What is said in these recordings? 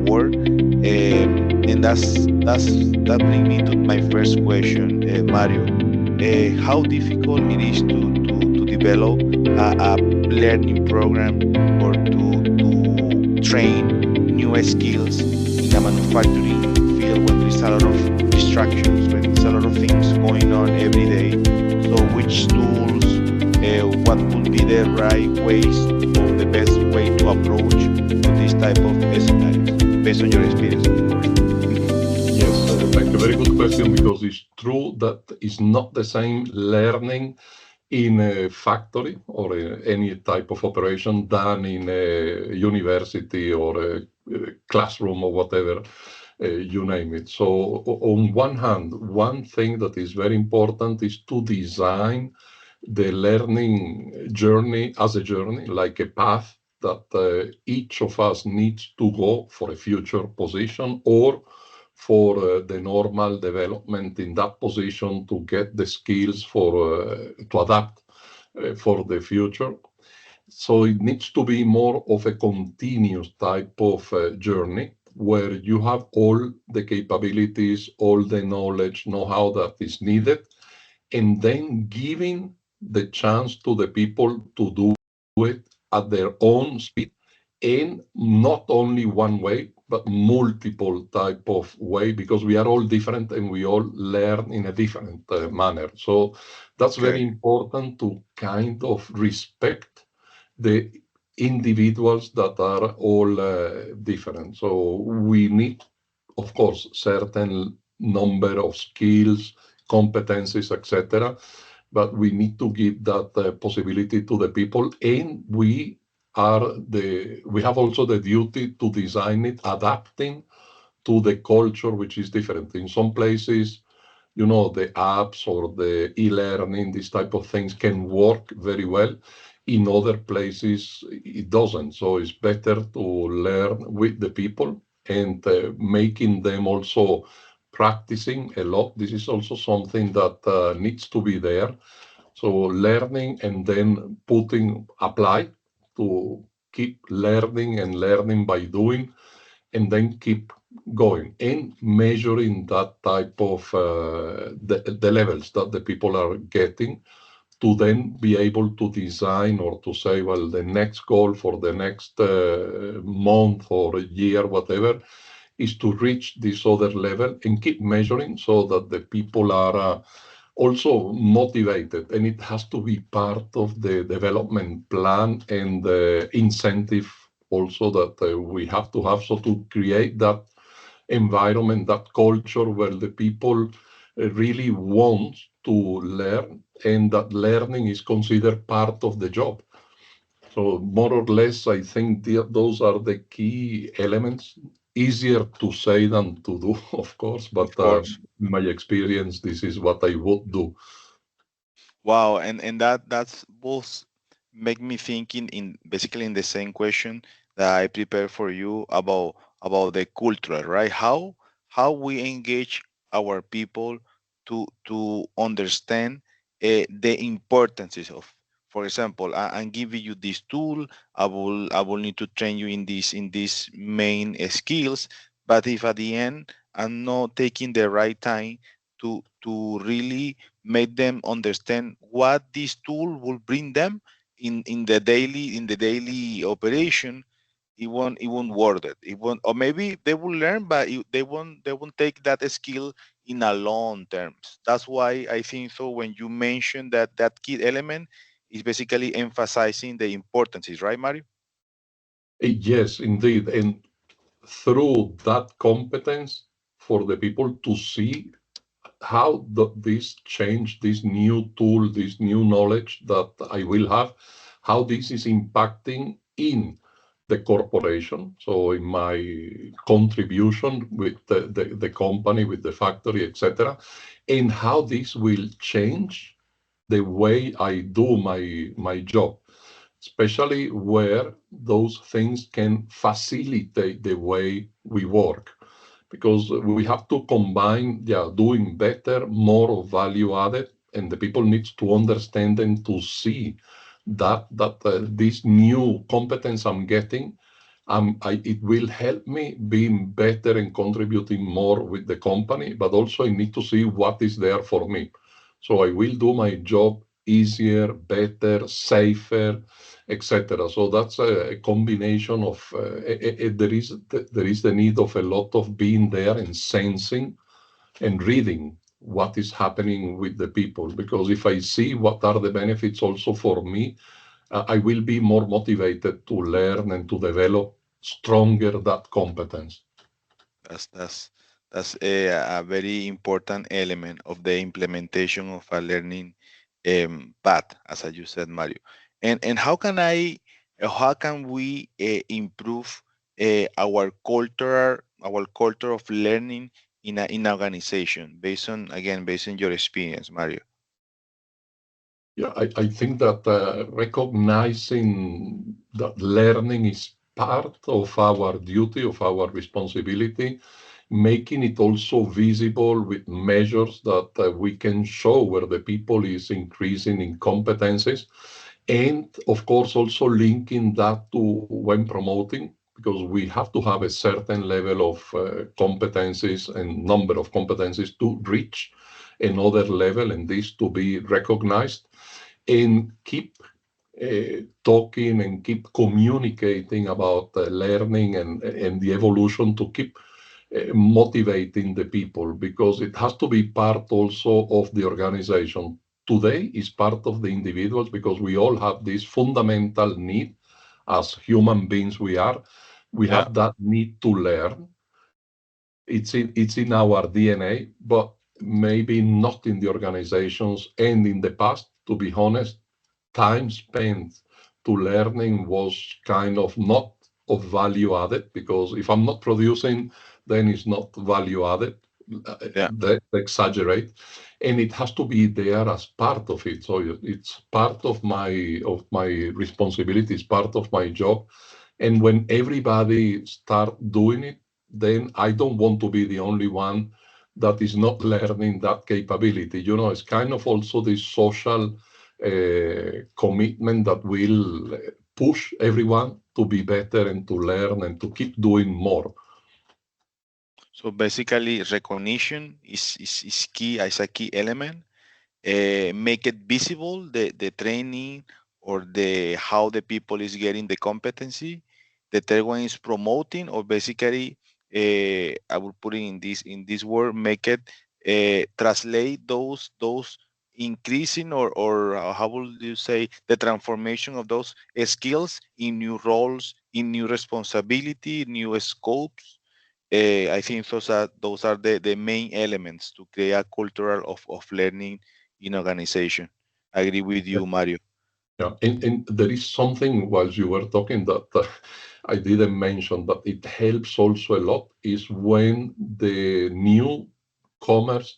work. And that brings me to my first question, Mario. How difficult it is to develop a learning program or to train new skills in a manufacturing field when there is a lot of distractions, when there's a lot of things going on every day. So which tools, what would be the right ways or the best way to approach to this type of scenarios based on your experience, of course? Yes, thank you. Very good question, because it's true that it's not the same learning in a factory or any type of operation than in a university or a classroom or whatever, you name it. So on one hand, one thing that is very important is to design the learning journey as a journey, like a path that each of us needs to go for a future position or for the normal development in that position to get the skills for to adapt for the future. So it needs to be more of a continuous type of journey where you have all the capabilities, all the knowledge, know-how that is needed, and then giving the chance to the people to do it at their own speed, and not only one way but multiple type of way, because we are all different and we all learn in a different manner. So that's very Okay. important, to kind of respect the individuals that are all different. So we need, of course, certain number of skills, competencies, etc. But we need to give that possibility to the people, and we have also the duty to design it adapting to the culture, which is different. In some places, the apps or the e-learning, these type of things can work very well. In other places, it doesn't. So it's better to learn with the people and making them also practicing a lot. This is also something that needs to be there. So learning and then apply to keep learning and learning by doing, and then keep going and measuring that type of the levels that the people are getting, to then be able to design or to say, well, the next goal for the next month or year, whatever, is to reach this other level and keep measuring so that the people are also motivated. And it has to be part of the development plan and the incentive also that we have to have. So to create that environment, that culture where the people really want to learn, and that learning is considered part of the job. So more or less, I think those are the key elements. Easier to say than to do, of course, Of but course. in my experience, this is what I would do. Wow, and that's both make me thinking in basically in the same question that I prepared for you about the culture, right? How we engage our people to understand the importances of, for example, I'm giving you this tool. I will need to train you in these main skills, but if at the end I'm not taking the right time to really make them understand what this tool will bring them in the daily operation, it won't worth it. It won't, or maybe they will learn, but they won't take that skill in a long terms. That's why I think so when you mention that key element is basically emphasizing the importance, right, Mario? Yes, indeed. And through that competence, for the people to see how this change, this new tool, this new knowledge that I will have, how this is impacting in the corporation. So in my contribution with the company, with the factory, etc., and how this will change the way I do my job, especially where those things can facilitate the way we work, because we have to combine, yeah, doing better, more of value added, and the people needs to understand and to see that this new competence I'm getting it will help me being better and contributing more with the company, but also I need to see what is there for me. So I will do my job easier, better, safer, etc. So that's a combination of there is the need of a lot of being there and sensing and reading what is happening with the people. Because if I see what are the benefits also for me, I will be more motivated to learn and to develop stronger that competence. That's that's a very important element of the implementation of a learning path, as you said, Mario. And how can we improve our culture of learning in an organization based on your experience, Mario? Yeah, I think that recognizing that learning is part of our duty, of our responsibility, making it also visible with measures that we can show where the people is increasing in competencies. And of course, also linking that to when promoting, because we have to have a certain level of competencies and number of competencies to reach another level and this to be recognized and keep talking and keep communicating about learning and the evolution to keep motivating the people because it has to be part also of the organization. Today is part of the individuals because we all have this fundamental need as human beings we are. We Yeah. have that need to learn. It's in our DNA, but maybe not in the organizations and in the past, to be honest, time spent to learning was kind of not of value added because if I'm not producing, then it's not value added. Yeah. They exaggerate, and it has to be there as part of it. So it's part of my responsibility, it's part of my job. And when everybody start doing it, then I don't want to be the only one that is not learning that capability. It's kind of also this social commitment that will push everyone to be better and to learn and to keep doing more. So basically, recognition is key as a key element. Make it visible the training or the how the people is getting the competency. The third one is promoting or basically I will put it in this word, make it translate those increasing or how would you say the transformation of those skills in new roles, in new responsibility, new scopes. I think those are the main elements to create a culture of learning in organization. I agree with you, Mario. Yeah, and there is something while you were talking that I didn't mention, but it helps also a lot is when the newcomers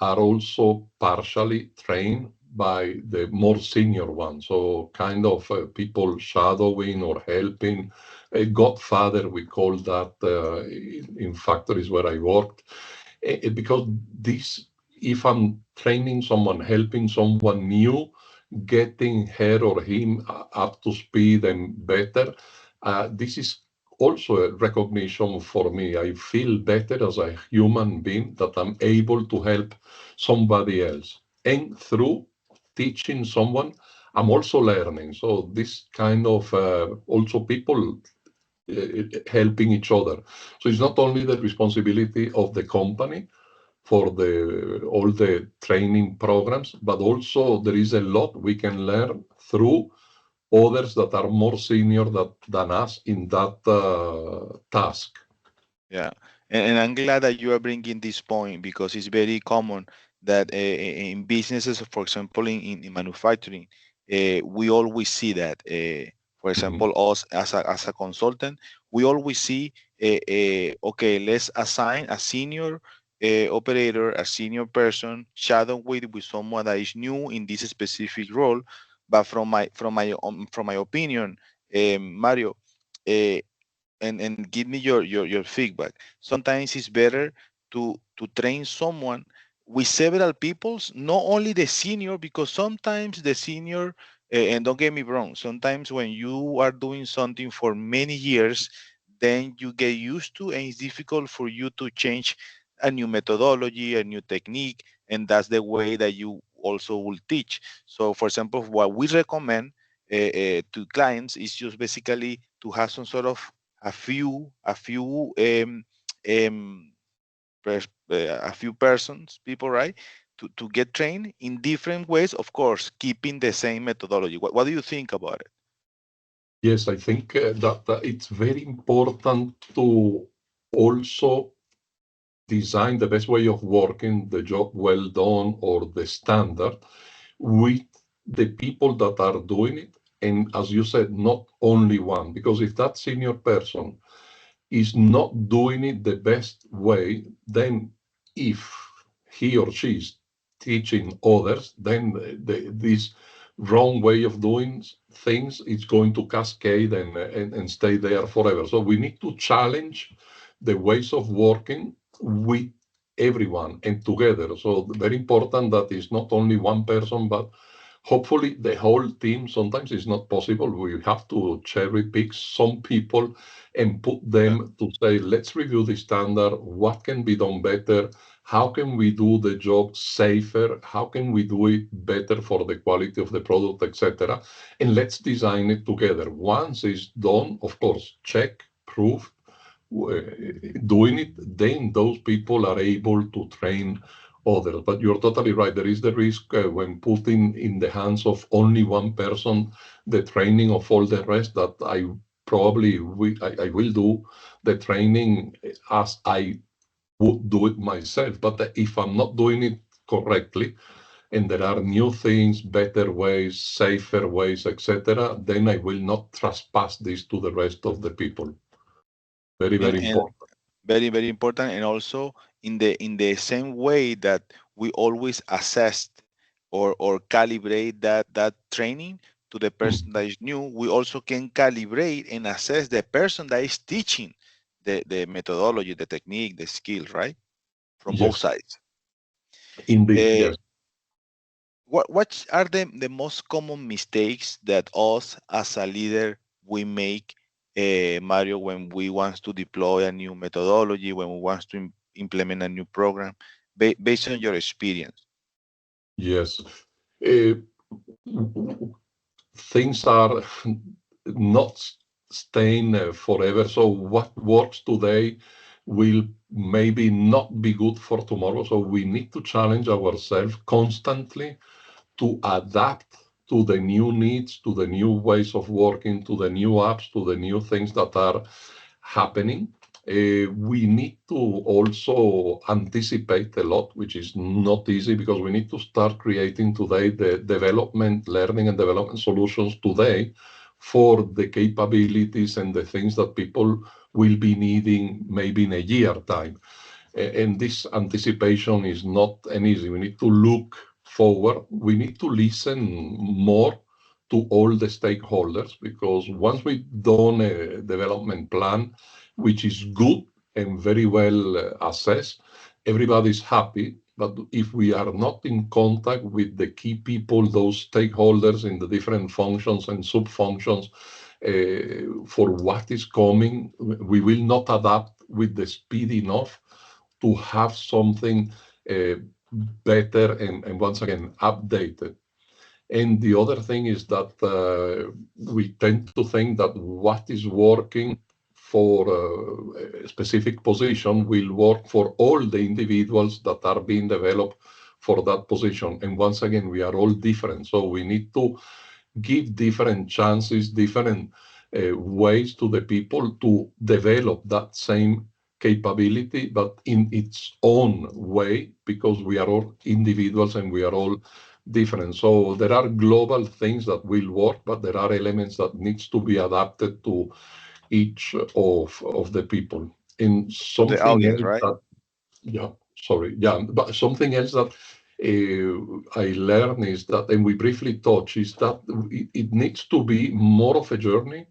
are also partially trained by the more senior ones. So kind of people shadowing or helping. A godfather, we call that in factories where I worked. Because this, if I'm training someone, helping someone new, getting her or him up to speed and better. This is also a recognition for me. I feel better as a human being that I'm able to help somebody else. And through teaching someone, I'm also learning. So this kind of also people helping each other. So it's not only the responsibility of the company, for all the training programs, but also there is a lot we can learn through others that are more senior than us in that task. Yeah, and I'm glad that you are bringing this point because it's very common that in businesses, for example, in manufacturing, we always see that. For Mhm. example, us as a consultant, we always see, okay, let's assign a senior operator, a senior person, shadow with someone that is new in this specific role. But from my opinion, Mario. Uh, and give me your feedback. Sometimes it's better to train someone with several peoples, not only the senior, because sometimes the senior, and don't get me wrong, sometimes when you are doing something for many years, then you get used to, and it's difficult for you to change a new methodology, a new technique, and that's the way that you also will teach. So, for example, what we recommend to clients is just basically to have some sort of a few um, a few persons, people, right, to get trained in different ways, of course, keeping the same methodology. What do you think about it? Yes, I think that it's very important to also design the best way of working, the job well done, or the standard with the people that are doing it. And as you said, not only one, because if that senior person is not doing it the best way, then if he or she is teaching others, then this wrong way of doing things is going to cascade and stay there forever. So we need to challenge the ways of working with everyone and together. So very important that it's not only one person, but hopefully the whole team. Sometimes it's not possible. We have to cherry pick some people and put Yeah. them to say, let's review the standard. What can be done better? How can we do the job safer? How can we do it better for the quality of the product, etc.? And let's design it together. Once it's done, of course, check, proof, doing it, then those people are able to train others. But you're totally right. There is the risk when putting in the hands of only one person the training of all the rest that I will do the training as I would do it myself. But if I'm not doing it correctly, and there are new things, better ways, safer ways, etc., then I will not trespass this to the rest of the people. Very, very And important. very, very important, and also in the same way that we always assess or calibrate that training to the person that is new, we also can calibrate and assess the person that is teaching the methodology, the technique, the skill, right, from both Yes, sides. indeed. uh, Yes. what are the most common mistakes that us as a leader we make, Mario, when we want to deploy a new methodology, when we want to implement a new program, based on your experience? Yes. Uh, Things are not staying forever. So what works today will maybe not be good for tomorrow. So we need to challenge ourselves constantly to adapt to the new needs, to the new ways of working, to the new apps, to the new things that are happening. We need to also anticipate a lot, which is not easy because we need to start creating today the development, learning and development solutions today for the capabilities and the things that people will be needing maybe in a year time. And this anticipation is not an easy. We need to look forward. We need to listen more to all the stakeholders because once we've done a development plan, which is good and very well assessed, everybody's happy. But if we are not in contact with the key people, those stakeholders in the different functions and sub-functions, for what is coming, we will not adapt with the speed enough to have something uh, better and once again updated. And the other thing is that we tend to think that what is working for a specific position will work for all the individuals that are being developed for that position. And once again, we are all different. So we need to give different chances, different ways to the people to develop that same capability, but in its own way, because we are all individuals and we are all different. So there are global things that will work, but there are elements that needs to be adapted to each of the people. And To the something audience, else right? that, yeah, sorry, yeah, but something else that I learned is that, and we briefly touched, is that it needs to be more of a journey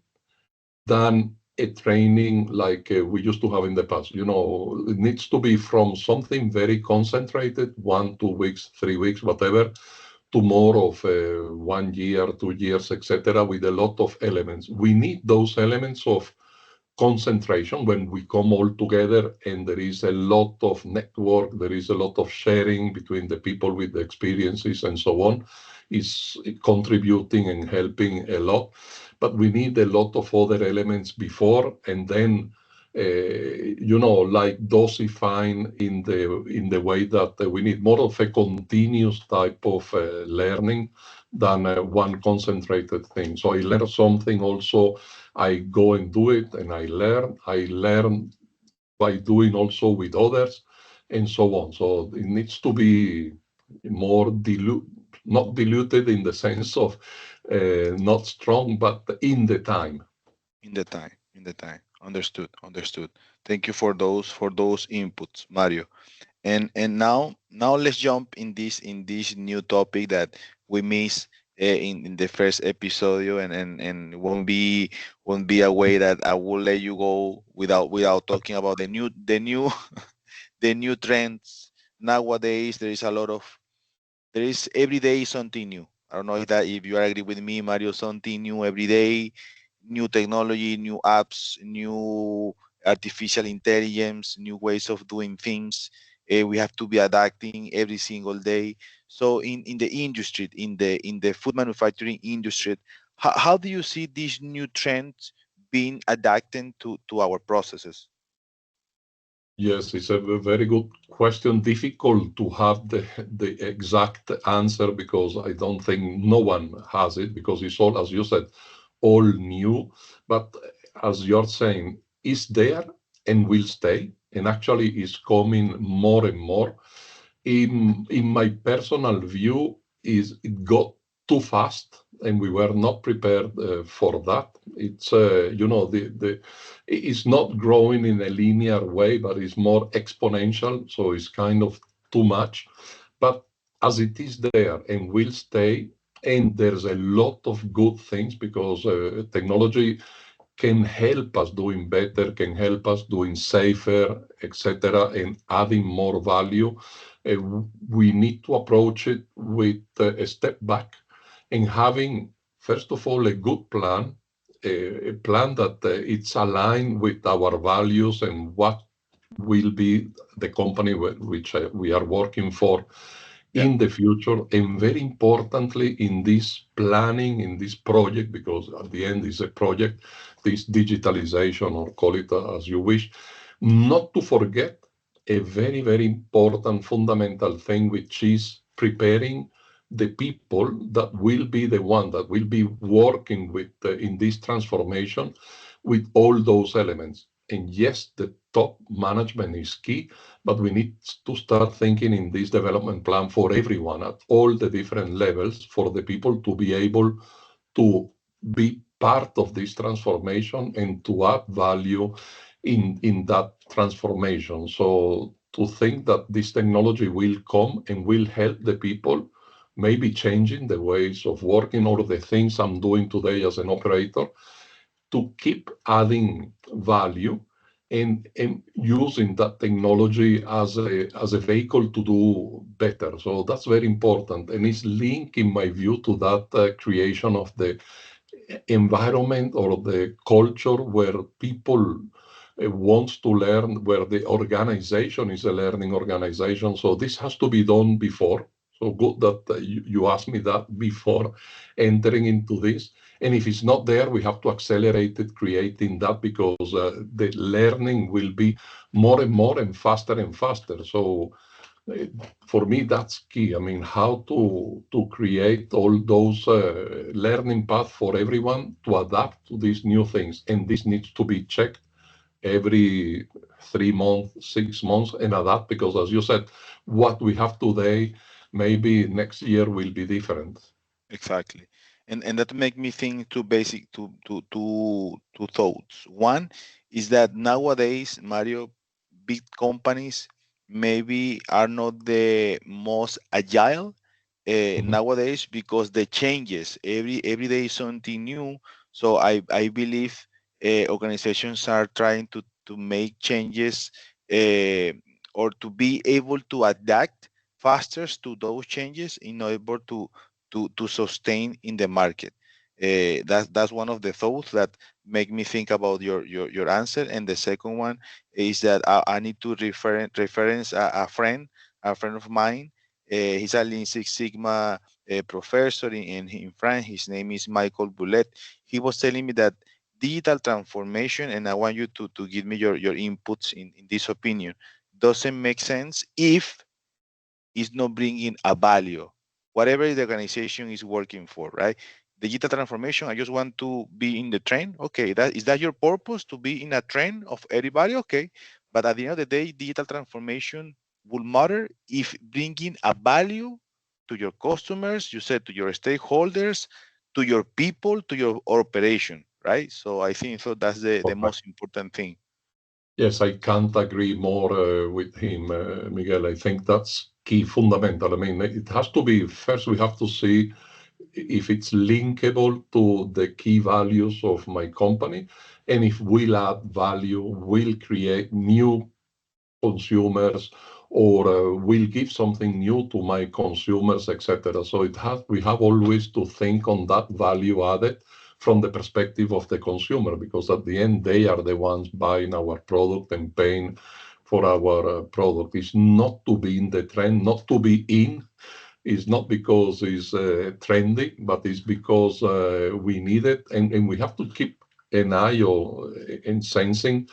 than a training like we used to have in the past. You know, it needs to be from something very concentrated, 1, 2 weeks, 3 weeks, whatever, to more of 1 year, 2 years, etc., with a lot of elements. We need those elements of concentration when we come all together and there is a lot of network, there is a lot of sharing between the people with the experiences and so on, is contributing and helping a lot. But we need a lot of other elements before and then like dosifying in the way that we need more of a continuous type of learning than one concentrated thing. So I learn something also, I go and do it and I learn by doing also with others and so on. So it needs to be more not diluted in the sense of not strong, but in the time. In the time. Understood. Understood. Thank you for those inputs, Mario. And now let's jump in this new topic that we missed in the first episode, and won't be a way that I will let you go without talking about the new the new trends nowadays. There is every day something new. I don't know if you agree with me, Mario. Something new every day, new technology, new apps, new artificial intelligence, new ways of doing things. We have to be adapting every single day. So in the industry, in the food manufacturing industry, how do you see these new trends being adapted to our processes? Yes, it's a very good question. Difficult to have the exact answer because I don't think no one has it because it's all, as you said, all new. But as you're saying, is there and will stay, and actually is coming more and more. In my personal view, is it got too fast, and we were not prepared for that. It's the it's not growing in a linear way, but it's more exponential, so it's kind of too much. But as it is there and will stay, and there's a lot of good things because technology can help us doing better, can help us doing safer, etc., and adding more value. We need to approach it with a step back and having, first of all, a good plan, a plan that it's aligned with our values and what will be the company which we are working for Yeah, in the future, and very importantly in this planning, in this project, because at the end is a project, this digitalization, or call it as you wish, not to forget a very, very important fundamental thing, which is preparing the people that will be the one that will be working with in this transformation with all those elements. And yes, the top management is key, but we need to start thinking in this development plan for everyone at all the different levels for the people to be able to be part of this transformation and to add value in that transformation. So to think that this technology will come and will help the people, maybe changing the ways of working or the things I'm doing today as an operator, to keep adding value and using that technology as a vehicle to do better. So that's very important. And it's linked, in my view, to that creation of the environment or the culture where people wants to learn, where the organization is a learning organization. So this has to be done before. So good that you asked me that before entering into this. And if it's not there, we have to accelerate it, creating that, because the learning will be more and more and faster. So uh, for me, that's key. I mean, how to create all those learning paths for everyone to adapt to these new things, and this needs to be checked every 3 months, 6 months, and adapt, because as you said, what we have today, maybe next year will be different. exactly. And that make me think two basic two thoughts. One is that nowadays, Mario, big companies maybe are not the most agile Mhm. nowadays, because the changes every day is something new. So I believe organizations are trying to make changes, uh, or to be able to adapt faster to those changes in order to sustain in the market. That's one of the thoughts that make me think about your answer. And the second one is that I need to reference a friend of mine. He's a Lean Six Sigma professor in France. His name is Michael Boulet. He was telling me that digital transformation, and I want you to give me your inputs in this opinion, doesn't make sense if is not bringing a value, whatever the organization is working for, right? Digital transformation, I just want to be in the trend. Okay, that is that your purpose to be in a trend of everybody? Okay, but at the end of the day, digital transformation will matter if bringing a value to your customers, you said to your stakeholders, to your people, to your operation, right? So I think so that's the Correct. most important thing. Yes, I can't agree more with him, Miguel. I think that's key, fundamental. I mean, it has to be first, we have to see if it's linkable to the key values of my company, and if we'll add value, will create new consumers, or will give something new to my consumers, etc. So we have always to think on that value added from the perspective of the consumer, because at the end they are the ones buying our product and paying for our product. It's not to be in the trend, not to be in. It's not because it's trendy, but it's because we need it, and we have to keep an eye on in sensing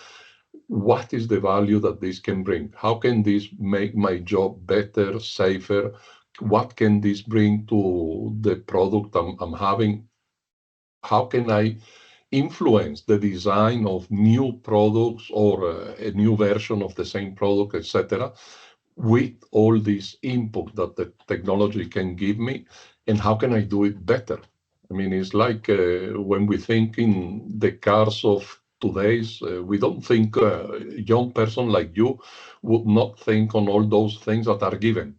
what is the value that this can bring? How can this make my job better, safer? What can this bring to the product I'm having? How can I influence the design of new products, or a new version of the same product, etc., with all this input that the technology can give me, and how can I do it better? I mean, it's like when we think in the cars of today's, we don't think a young person like you would not think on all those things that are given.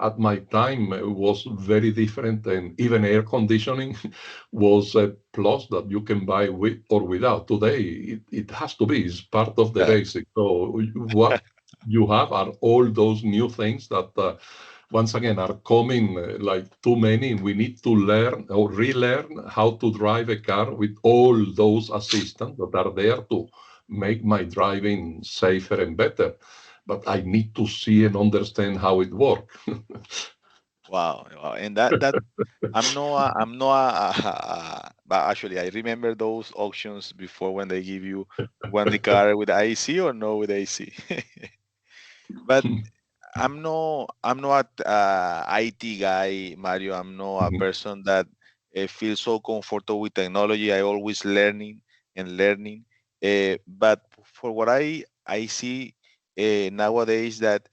At my time, it was very different, and even air conditioning was a plus that you can buy with or without. Today, it has to be, it's part of the Yeah. basic. So what you have are all those new things that once again are coming like too many. We need to learn or relearn how to drive a car with all those assistants that are there to make my driving safer and better, but I need to see and understand how it works. Wow, wow. And that I'm not but actually I remember those auctions before when they give you want the car with AC or no with AC. But I'm not IT guy, Mario. I'm not a person that feels so comfortable with technology. I always learning and learning. But for what I see nowadays that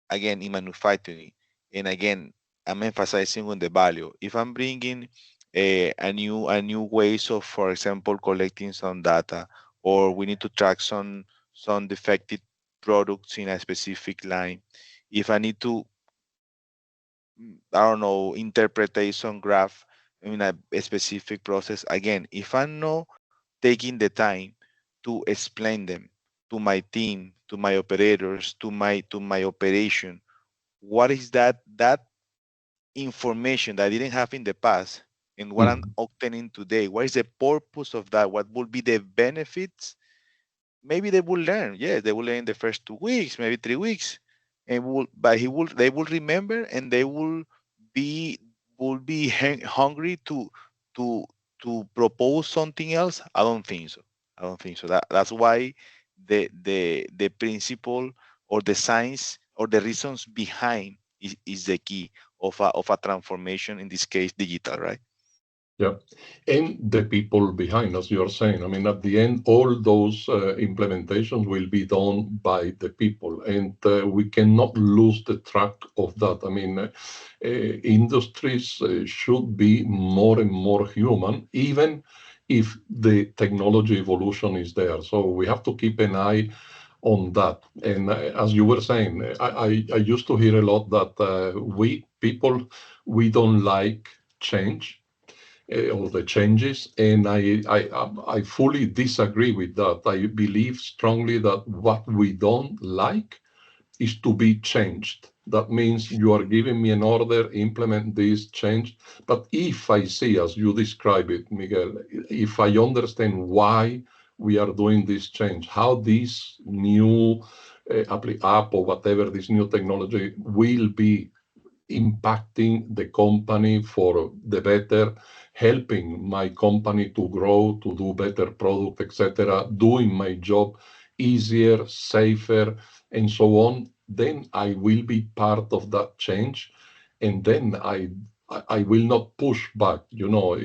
again in manufacturing, and again I'm emphasizing on the value. If I'm bringing a new ways of, for example, collecting some data, or we need to track some defective products in a specific line. If I need to, I don't know, interpretation graph in a specific process, again, if I'm not taking the time to explain them to my team, to my operators, to my operation, what is that information that I didn't have in the past and what I'm Mhm. obtaining today? What is the purpose of that? What will be the benefits? Maybe they will learn. Yes, they will learn the first 2 weeks, maybe 3 weeks, and they will remember, and they will be hungry to to propose something else. I don't think so. I don't think so. That's why the principle or the science or the reasons behind is the key of a transformation, in this case digital, right? Yeah. And the people behind, as you're saying. I mean, at the end, all those implementations will be done by the people, and we cannot lose the track of that. I mean, industries should be more and more human, even if the technology evolution is there. So we have to keep an eye on that. And as you were saying, I used to hear a lot that we people, we don't like change, or the changes, and I fully disagree with that. I believe strongly that what we don't like is to be changed. That means you are giving me an order, implement this change. But if I see, as you describe it, Miguel, if I understand why we are doing this change, how this new app or whatever, this new technology will be impacting the company for the better, helping my company to grow, to do better product, etc., doing my job easier, safer, and so on, then I will be part of that change. And then I will not push back. You know,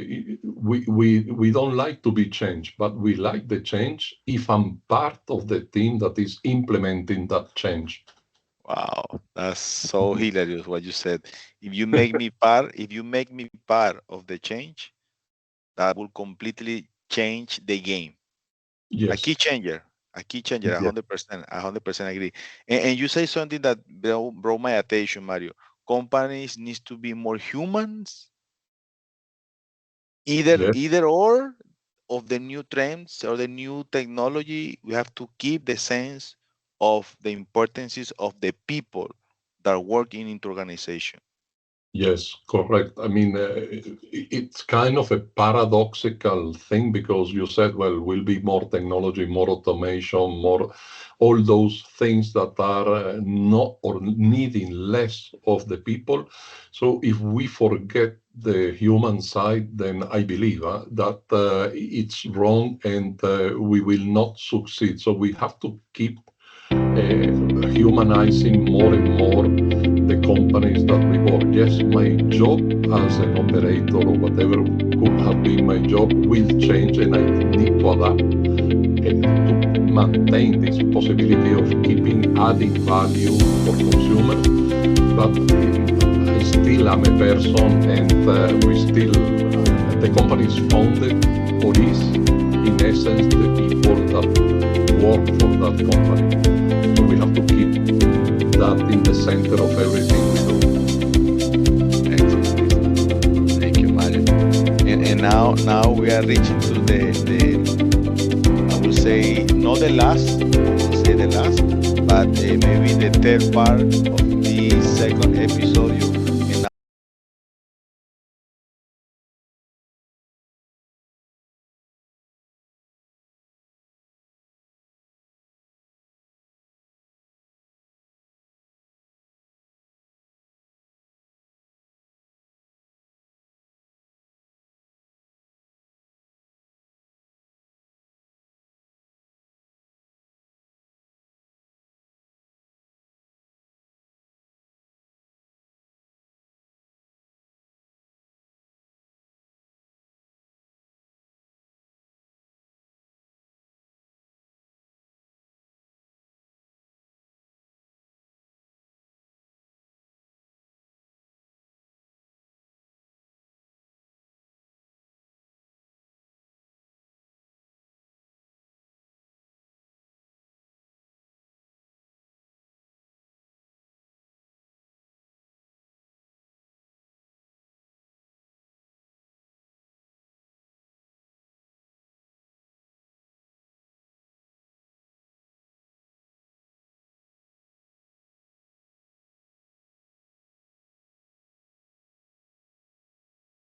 we don't like to be changed, but we like the change if I'm part of the team that is implementing that change. Wow, that's so hilarious what you said. If you make me part of the change, that will completely change the game. A key Yes, changer, a key changer, yes, 100%, 100% agree. And you say something that brought my attention, Mario. Companies needs to be more humans, either yes. either or of the new trends or the new technology. We have to keep the sense of the importances of the people that work in the organization. Yes, correct. I mean, it's kind of a paradoxical thing because you said, well, will be more technology, more automation, more all those things that are not or needing less of the people. So if we forget the human side, then I believe that it's wrong and we will not succeed. So we have to keep humanizing more and more the companies that we work. Yes, my job as an operator or whatever could have been my job will change and I need to adapt to maintain this possibility of keeping adding value for consumers. But I still am a person and we still, the company is founded or is in essence the people that work for that company. So we have to keep that in the center of everything we do. Excellent. Thank you, Mario. And now we are reaching to the I will say not the last, I will say the last, but maybe the third part of the second episode